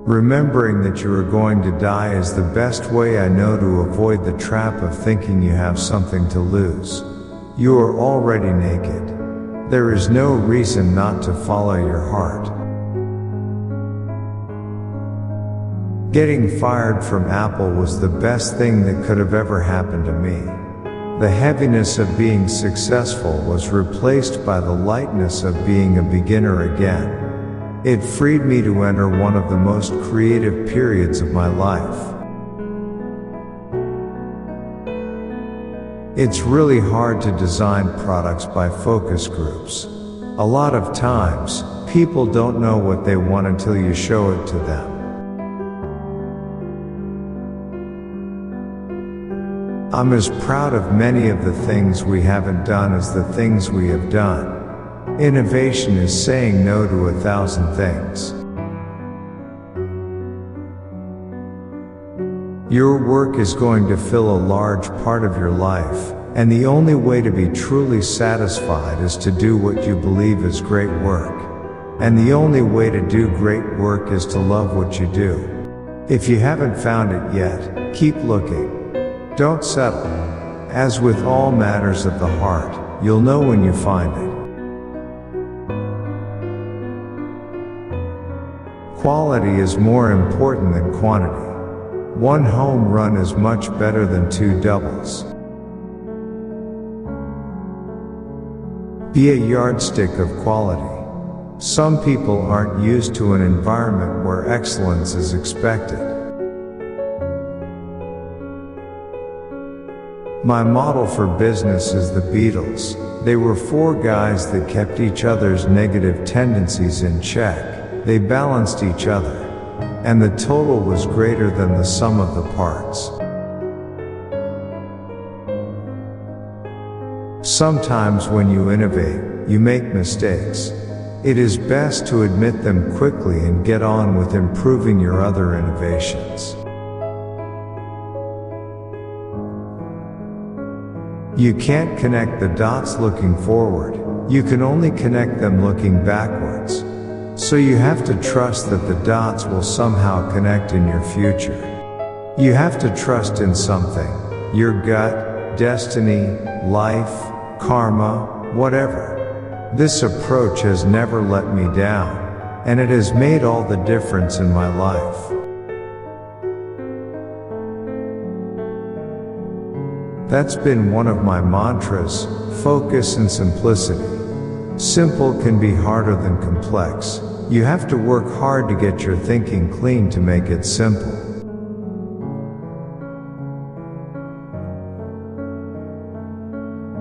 Remembering that you are going to die is the best way I know to avoid the trap of thinking you have something to lose. You are already naked. There is no reason not to follow your heart. Getting fired from Apple was the best thing that could have ever happened to me. The heaviness of being successful was replaced by the lightness of being a beginner again. It freed me to enter one of the most creative periods of my life. It's really hard to design products by focus groups. A lot of times, people don't know what they want until you show it to them. I'm as proud of many of the things we haven't done as the things we have done. Innovation is saying no to 1,000 things. Your work is going to fill a large part of your life, and the only way to be truly satisfied is to do what you believe is great work. And the only way to do great work is to love what you do. If you haven't found it yet, keep looking. Don't settle. As with all matters of the heart, you'll know when you find it. Quality is more important than quantity. One home run is much better than 2 doubles. Be a yardstick of quality. Some people aren't used to an environment where excellence is expected. My model for business is the Beatles. They were 4 guys that kept each other's negative tendencies in check. They balanced each other, and the total was greater than the sum of the parts. Sometimes when you innovate, you make mistakes. It is best to admit them quickly and get on with improving your other innovations. You can't connect the dots looking forward. You can only connect them looking backwards. So you have to trust that the dots will somehow connect in your future. You have to trust in something. Your gut, destiny, life, karma, whatever. This approach has never let me down, and it has made all the difference in my life. That's been one of my mantras: focus and simplicity. Simple can be harder than complex. You have to work hard to get your thinking clean to make it simple.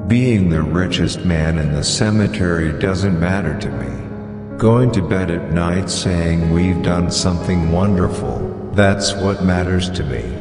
Being the richest man in the cemetery doesn't matter to me. Going to bed at night saying we've done something wonderful, that's what matters to me.